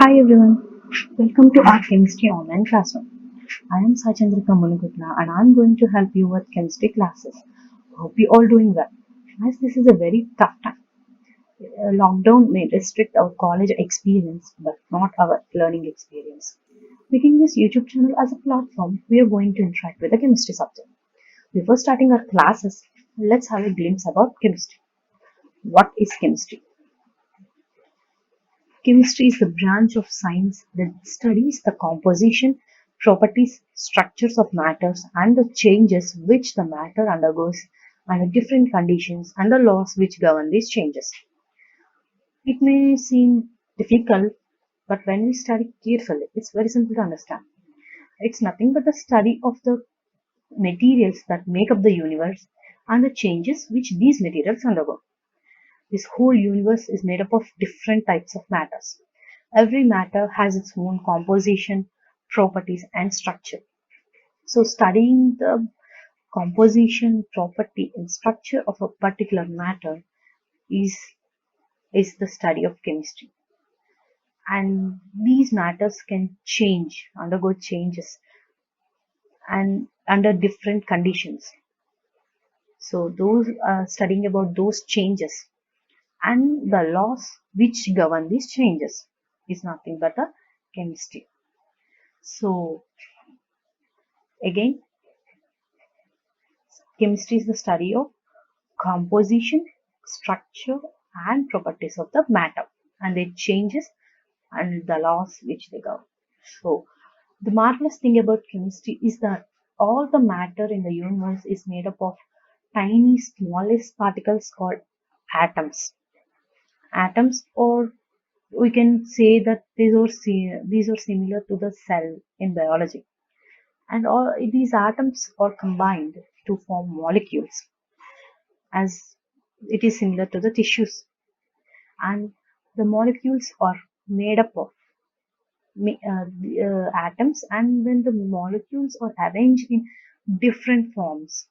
Hi everyone, welcome to our chemistry online classroom. I am Chandrika and I am going to help you with chemistry classes. Hope you all doing well. As this is a very tough time, lockdown may restrict our college experience but not our learning experience. Making this YouTube channel as a platform, we are going to interact with the chemistry subject. Before starting our classes, let's have a glimpse about chemistry. What is chemistry? Chemistry is the branch of science that studies the composition, properties, structures of matters, and the changes which the matter undergoes under different conditions and the laws which govern these changes. It may seem difficult, but when we study carefully, it's very simple to understand. It's nothing but the study of the materials that make up the universe and the changes which these materials undergo. This whole universe is made up of different types of matters. Every matter has its own composition, properties, and structure. So, studying the composition, property, and structure of a particular matter is, is the study of chemistry. And these matters can change, undergo changes, and under different conditions. So, those studying about those changes and the laws which govern these changes is nothing but a chemistry. So again, chemistry is the study of composition, structure, and properties of the matter and their changes and the laws which they govern. So the marvelous thing about chemistry is that all the matter in the universe is made up of tiny smallest particles called atoms. Atoms, or we can say that these are similar to the cell in biology, and all these atoms are combined to form molecules, as it is similar to the tissues, and the molecules are made up of atoms, and when the molecules are arranged in different forms,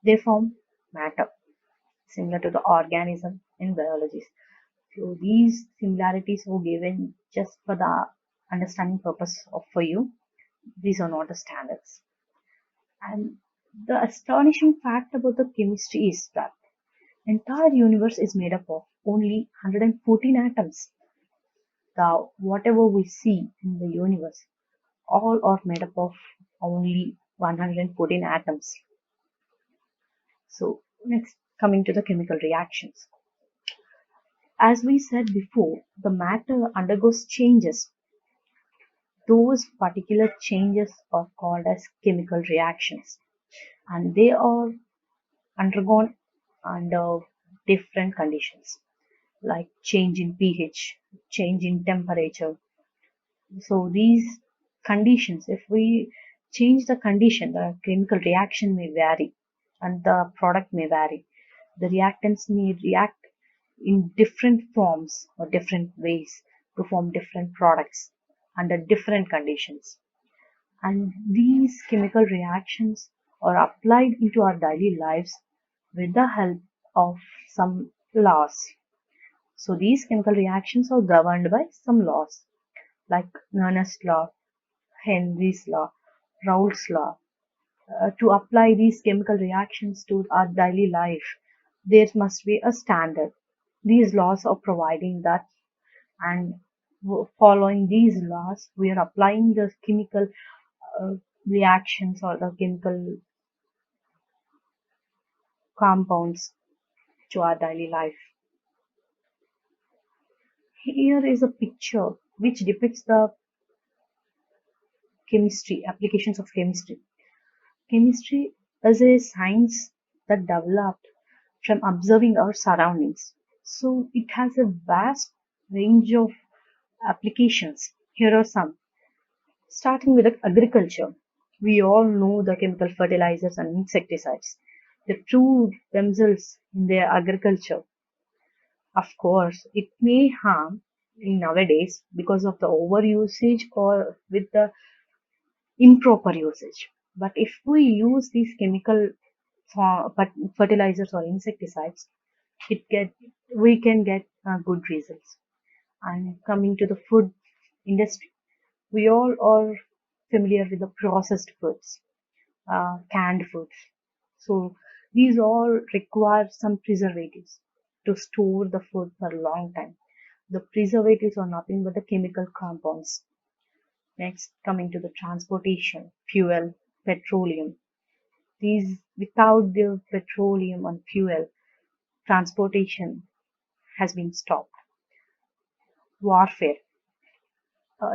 they form matter, similar to the organism in biology. So these similarities were given just for the understanding purpose of for you. These are not the standards. And the astonishing fact about the chemistry is that entire universe is made up of only 114 atoms. The whatever we see in the universe, all are made up of only 114 atoms. So next, coming to the chemical reactions. As we said before, the matter undergoes changes. Those particular changes are called as chemical reactions, and they are undergone under different conditions like change in pH, change in temperature. So these conditions, if we change the condition, the chemical reaction may vary and the product may vary. The reactants may react in different forms or different ways to form different products under different conditions. And these chemical reactions are applied into our daily lives with the help of some laws. So these chemical reactions are governed by some laws like Nernst law, Henry's law, Raoult's law. To apply these chemical reactions to our daily life, there must be a standard. These laws are providing that, and following these laws, we are applying the chemical uh, reactions or the chemical compounds to our daily life. Here is a picture which depicts the chemistry, applications of chemistry. Chemistry is a science that developed from observing our surroundings. So it has a vast range of applications. Here are some. Starting with agriculture. We all know the chemical fertilizers and insecticides. They prove themselves in their agriculture. Of course, it may harm in nowadays because of the overusage or with the improper usage. But if we use these chemical fertilizers or insecticides, it get we can get good results. And coming to the food industry. We all are familiar with the processed foods, canned foods. So these all require some preservatives to store the food for a long time. The preservatives are nothing but the chemical compounds. Next, coming to the transportation, fuel, petroleum. These, without the petroleum and fuel, transportation has been stopped. Warfare,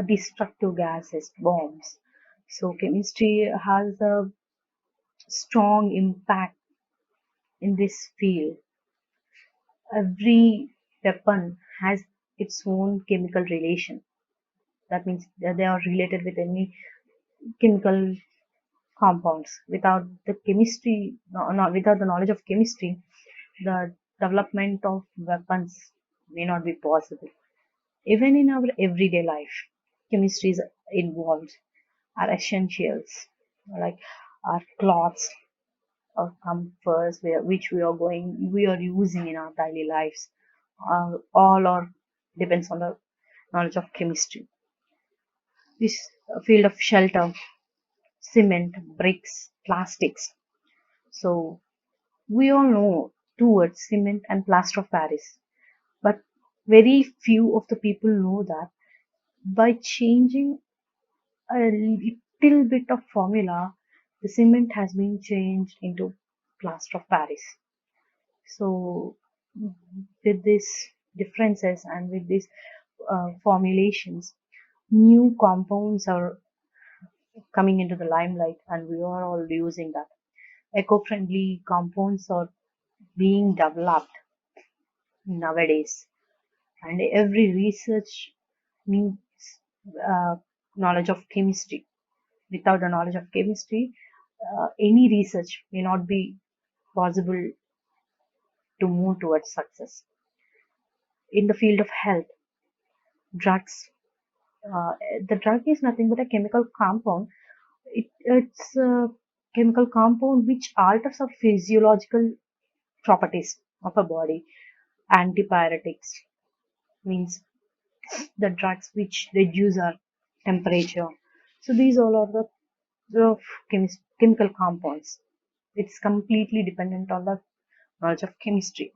destructive gases, bombs. So chemistry has a strong impact in this field. Every weapon has its own chemical relation. That means that they are related with any chemical compounds. Without the chemistry, not without the knowledge of chemistry, the development of weapons may not be possible. Even in our everyday life, chemistry is involved. Our essentials, like our clothes, our comforts, which we are using in our daily lives, all are depends on the knowledge of chemistry. This field of shelter, cement, bricks, plastics. So we all know two words, cement and plaster of Paris. But very few of the people know that by changing a little bit of formula, the cement has been changed into plaster of Paris. So with these differences and with these formulations, new compounds are coming into the limelight, and we are all using that. Eco-friendly compounds are being developed nowadays, and every research needs uh, knowledge of chemistry. Without the knowledge of chemistry, any research may not be possible to move towards success. In the field of health, drugs, uh, the drug is nothing but a chemical compound. It's a chemical compound which alters our physiological properties of a body. Antipyretics means the drugs which reduce our temperature. So these all are the chemical compounds. It's completely dependent on the knowledge of chemistry.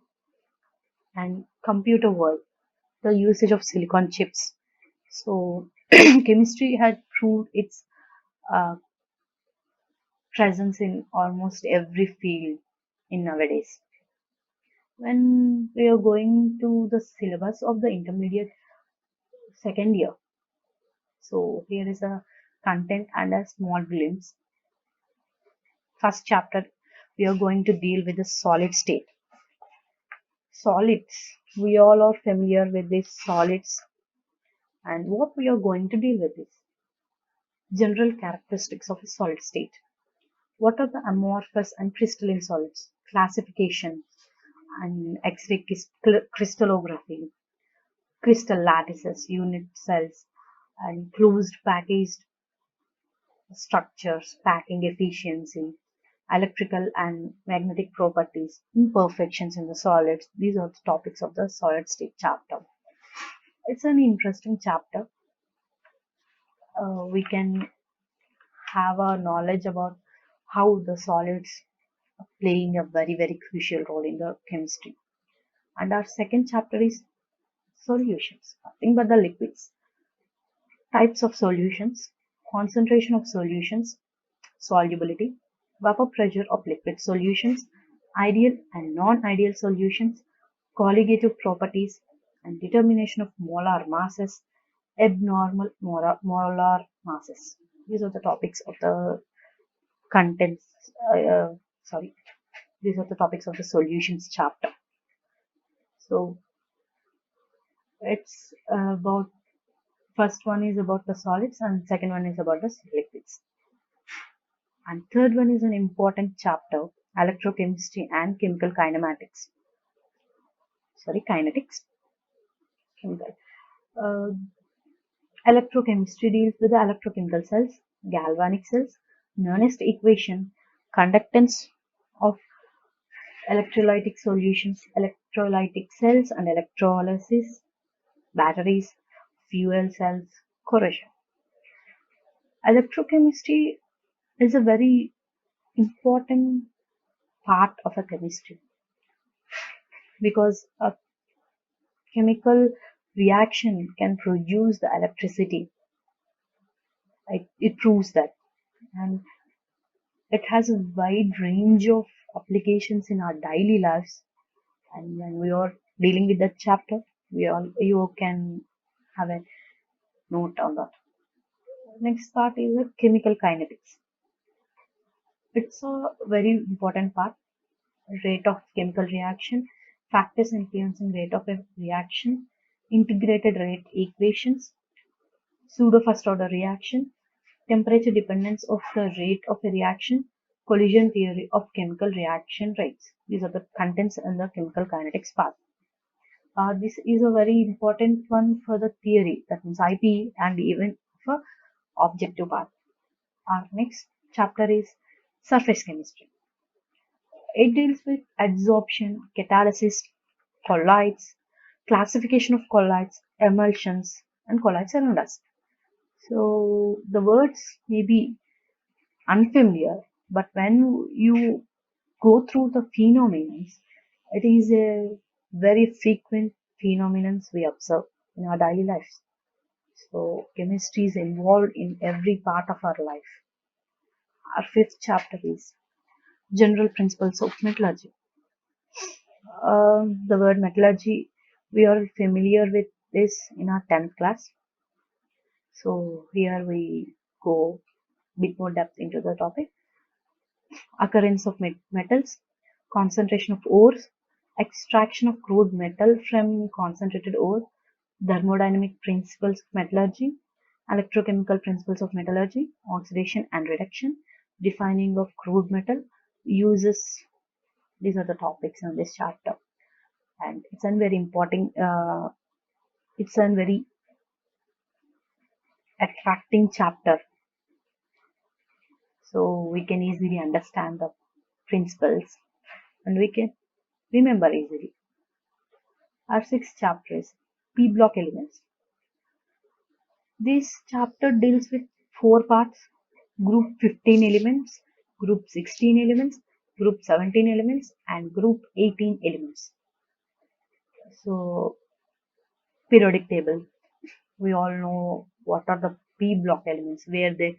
And computer world, the usage of silicon chips. So chemistry had proved its uh, presence in almost every field in nowadays. When we are going to the syllabus of the intermediate second year, so here is a content and a small glimpse. First chapter, we are going to deal with the solid state. Solids, we all are familiar with these solids, and what we are going to deal with is general characteristics of a solid state. What are the amorphous and crystalline solids? Classification and X-ray crystallography, crystal lattices, unit cells, and closed packaged structures, packing efficiency, electrical and magnetic properties, imperfections in the solids. These are the topics of the solid state chapter. It's an interesting chapter. We can have a knowledge about how the solids are playing a very, very crucial role in the chemistry. And our second chapter is solutions, nothing but the liquids. Types of solutions, concentration of solutions, solubility, vapor pressure of liquid solutions, ideal and non-ideal solutions, colligative properties, and determination of molar masses, abnormal molar masses. These are the topics of the contents. Sorry, these are the topics of the solutions chapter. So it's about first one is about the solids and second one is about the liquids. And third one is an important chapter, electrochemistry and chemical kinematics. Sorry, kinetics. Chemical. Uh, Electrochemistry deals with the electrochemical cells, galvanic cells, Nernst equation, conductance of electrolytic solutions, electrolytic cells and electrolysis, batteries, fuel cells, corrosion. Electrochemistry is a very important part of a chemistry because a chemical reaction can produce the electricity. It proves that. And it has a wide range of applications in our daily lives. And when we are dealing with that chapter, you can have a note on that. Next part is the chemical kinetics. It's a very important part. Rate of chemical reaction, factors influencing rate of a reaction, integrated rate equations, pseudo first order reaction, temperature dependence of the rate of a reaction, collision theory of chemical reaction rates. These are the contents in the chemical kinetics part. This is a very important one for the theory, that means IP, and even for objective part. Our next chapter is surface chemistry. It deals with adsorption, catalysis, colloids, classification of colloids, emulsions, and colloids around us. So the words may be unfamiliar, but when you go through the phenomena, it is a very frequent phenomenon we observe in our daily lives. So chemistry is involved in every part of our life. Our fifth chapter is general principles of metallurgy. The word metallurgy, we are familiar with this in our 10th class. So here we go a bit more depth into the topic. Occurrence of metals, concentration of ores, extraction of crude metal from concentrated ore, thermodynamic principles of metallurgy, electrochemical principles of metallurgy, oxidation and reduction, defining of crude metal, uses. These are the topics in this chapter, and it's a very important. It's a very attracting chapter, so we can easily understand the principles and we can remember easily. Our sixth chapter is P block elements. This chapter deals with four parts: group 15 elements, group 16 elements, group 17 elements, and group 18 elements. So, periodic table. We all know what are the P block elements, where they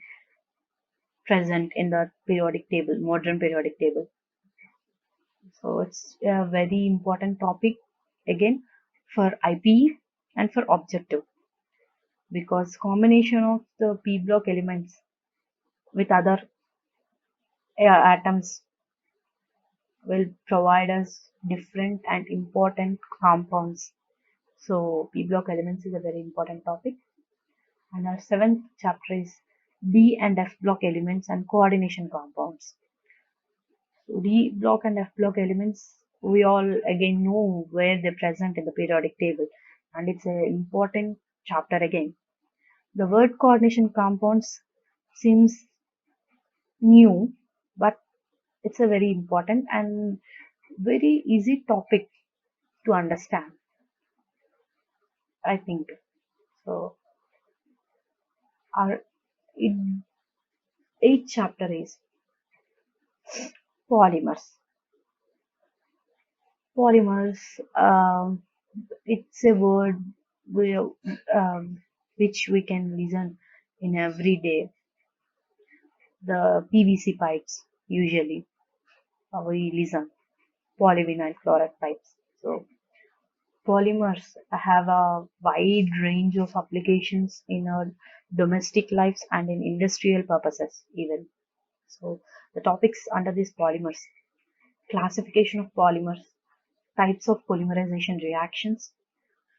present in the periodic table, modern periodic table. So it's a very important topic again for IPE and for objective, because combination of the P block elements with other atoms will provide us different and important compounds. So P block elements is a very important topic. And our seventh chapter is D and F block elements and coordination compounds. So D block and F block elements, we all again know where they're present in the periodic table, and it's an important chapter again. The word coordination compounds seems new, but it's a very important and very easy topic to understand, I think. So our eighth chapter is polymers. Polymers, it's a word we, which we can listen in every day. The PVC pipes, usually we listen polyvinyl chloride pipes. So polymers have a wide range of applications in our domestic lives and in industrial purposes even. So the topics under these polymers: classification of polymers, types of polymerization reactions,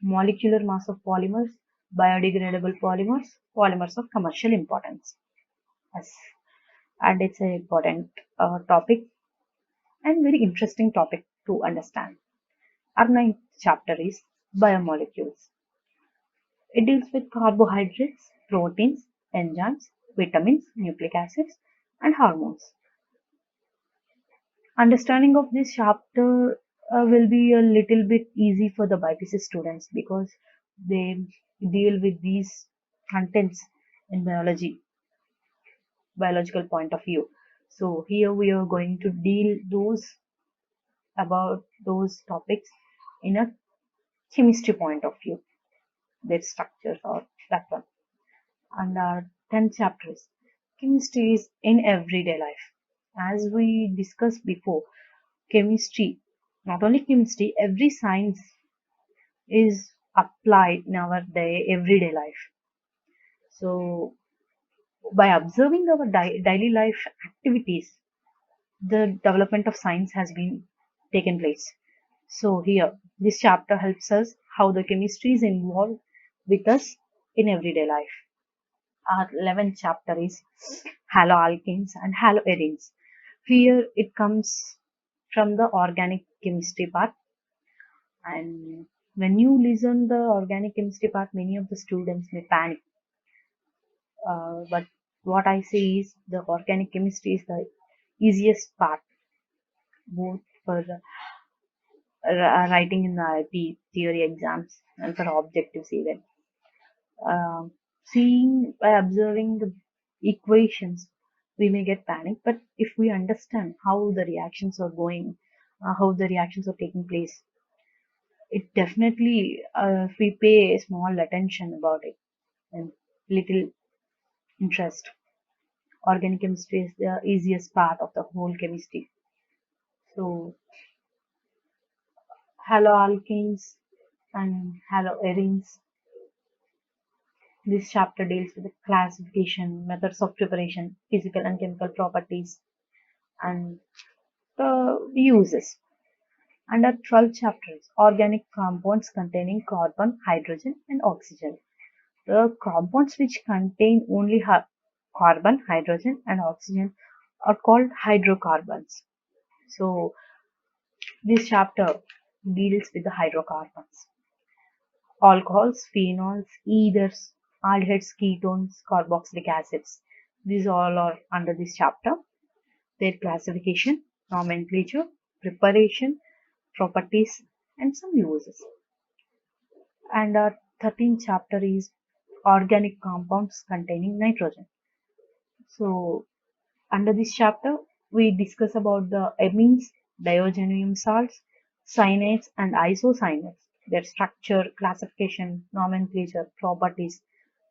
molecular mass of polymers, biodegradable polymers, polymers of commercial importance. Yes. And it's an important topic and very interesting topic to understand. Our ninth chapter is biomolecules. It deals with carbohydrates, proteins, enzymes, vitamins, nucleic acids, and hormones. Understanding of this chapter will be a little bit easy for the BPC students because they deal with these contents in biological point of view. So here we are going to deal about those topics in a chemistry point of view, their structures or that one. And our 10th chapter is chemistry is in everyday life. As we discussed before, chemistry, not only chemistry, every science is applied in our everyday life. So by observing our daily life activities, the development of science has been taken place. So here, this chapter helps us how the chemistry is involved with us in everyday life. Our 11th chapter is haloalkanes and haloarenes. Here it comes from the organic chemistry part, and when you listen the organic chemistry part, many of the students may panic. But what I say is the organic chemistry is the easiest part, both for writing in the IP theory exams and for objectives even. Seeing by observing the equations, we may get panic, but if we understand how the reactions are going, how the reactions are taking place, it definitely, if we pay small attention about it and little interest, organic chemistry is the easiest part of the whole chemistry. So haloalkanes and haloarenes. This chapter deals with the classification, methods of preparation, physical and chemical properties, and the uses. And our 12th chapter is organic compounds containing carbon, hydrogen, and oxygen. The compounds which contain only carbon, hydrogen, and oxygen are called hydrocarbons. So this chapter deals with the hydrocarbons. Alcohols, phenols, ethers, aldehydes, ketones, carboxylic acids. These all are under this chapter. Their classification, nomenclature, preparation, properties, and some uses. And our 13th chapter is organic compounds containing nitrogen. So under this chapter, we discuss about the amines, diazoenium salts, cyanates, and isocyanates, their structure, classification, nomenclature, properties,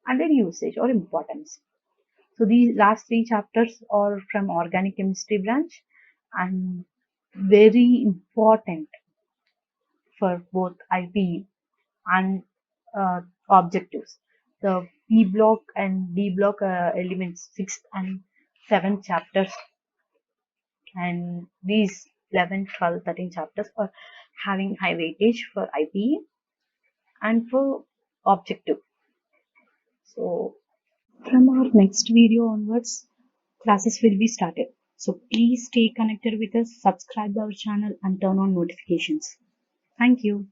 and their usage or importance. So these last three chapters are from organic chemistry branch and very important for both IP and objectives. The P block and D block elements, 6th and 7th chapters, and these 11, 12, 13 chapters are having high weightage for IP and for objective. So from our next video onwards, classes will be started. So please stay connected with us, subscribe our channel and turn on notifications. Thank you.